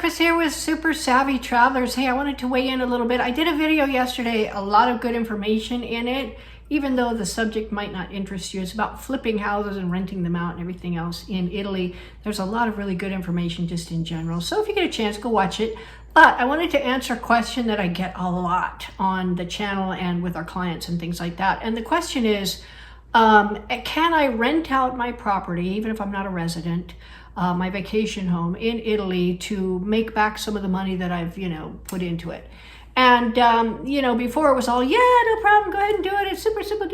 Chris here with Super Savvy Travelers. Hey, I wanted to weigh in a little bit. I did a video yesterday, a lot of good information in it, even though the subject might not interest you. It's about flipping houses and renting them out and everything else in Italy. There's a lot of really good information just in general. So if you get a chance, go watch it. But I wanted to answer a question that I get a lot on the channel and with our clients and things like that. And the question is, can I rent out my property, even if I'm not a resident, my vacation home in Italy, to make back some of the money that I've, put into it? And, before it was all, yeah, no problem, go ahead and do it. It's super simple,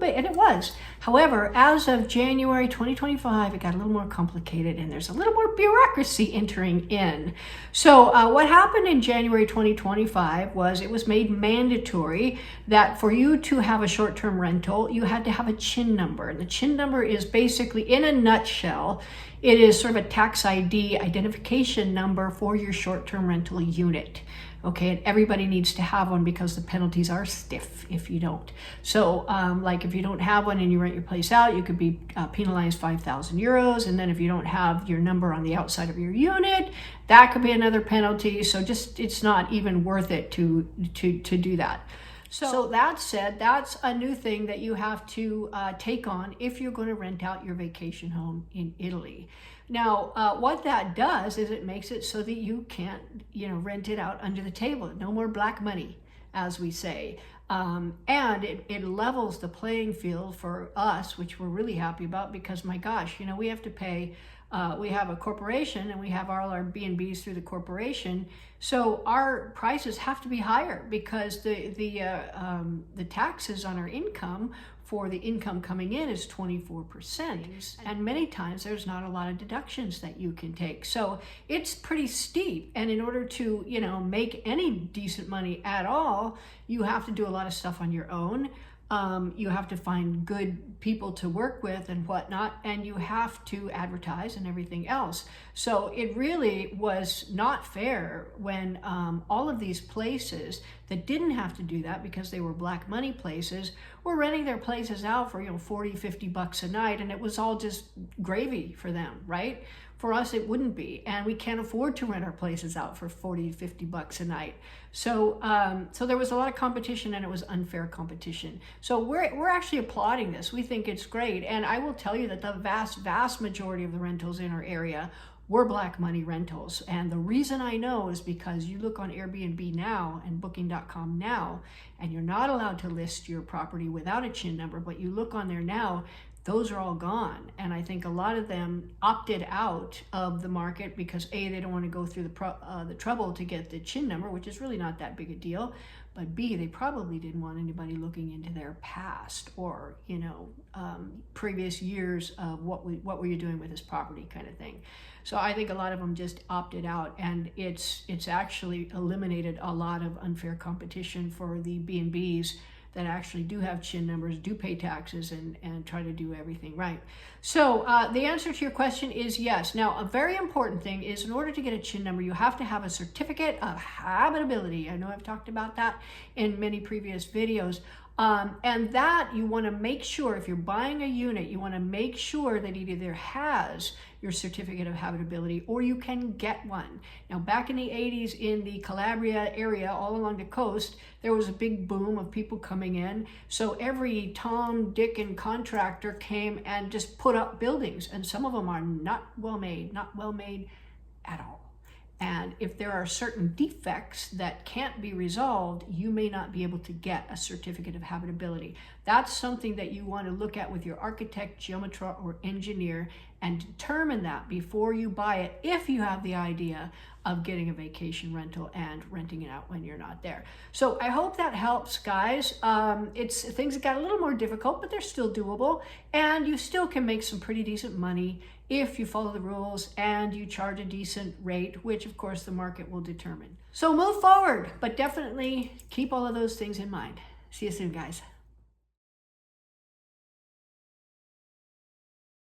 and it was. However, as of January 2025, it got a little more complicated and there's a little more bureaucracy entering in. So what happened in January 2025 was it was made mandatory that for you to have a short-term rental, you had to have a CHIN number. And the CHIN number is basically, in a nutshell, it is sort of a tax ID identification number for your short-term rental unit. Okay, and everybody needs to have one because the penalties are stiff if you don't. So like if you don't have one and you rent your place out, you could be penalized 5,000 euros. And then if you don't have your number on the outside of your unit, that could be another penalty. So just, it's not even worth it to do that. So that said, that's a new thing that you have to take on if you're going to rent out your vacation home in Italy. Now, what that does is it makes it so that you can't, rent it out under the table. No more black money, as we say. And it levels the playing field for us, which we're really happy about because, my gosh, we have to pay. We have a corporation and we have all our B&Bs through the corporation. So our prices have to be higher because the taxes on our income for the income coming in is 24%. And many times there's not a lot of deductions that you can take. So it's pretty steep. And in order to, make any decent money at all, you have to do a lot of stuff on your own. You have to find good people to work with and whatnot, and you have to advertise and everything else. So it really was not fair when all of these places that didn't have to do that because they were black money places were renting their places out for 40, 50 bucks a night, and it was all just gravy for them, right? For us, it wouldn't be, and we can't afford to rent our places out for 40, 50 bucks a night. So, so there was a lot of competition, and it was unfair competition. So we're actually applauding this. We think it's great, and I will tell you that the vast majority of the rentals in our area were black money rentals. And the reason I know is because you look on Airbnb now and Booking.com now, and you're not allowed to list your property without a CHIN number, but you look on there now, those are all gone. And I think a lot of them opted out of the market because A, they don't want to go through the trouble to get the CHIN number, which is really not that big a deal. But B, they probably didn't want anybody looking into their past or, previous years of what were you doing with this property kind of thing. So I think a lot of them just opted out, and it's actually eliminated a lot of unfair competition for the B&Bs that actually do have CHIN numbers, do pay taxes, and try to do everything right. So the answer to your question is yes. Now, a very important thing is in order to get a CHIN number, you have to have a Certificate of Habitability. I know I've talked about that in many previous videos. And that you want to make sure, if you're buying a unit, you want to make sure that it either has your Certificate of Habitability or you can get one. Now, back in the 80s in the Calabria area, all along the coast, there was a big boom of people coming in. So every Tom, Dick, and contractor came and just put up buildings. And some of them are not well made at all. And if there are certain defects that can't be resolved, you may not be able to get a Certificate of Habitability. That's something that you want to look at with your architect, geometer, or engineer and determine that before you buy it, if you have the idea of getting a vacation rental and renting it out when you're not there. So I hope that helps, guys. Things that got a little more difficult, but they're still doable, and you still can make some pretty decent money if you follow the rules and you charge a decent rate, which of course the market will determine. So move forward, but definitely keep all of those things in mind. See you soon, guys.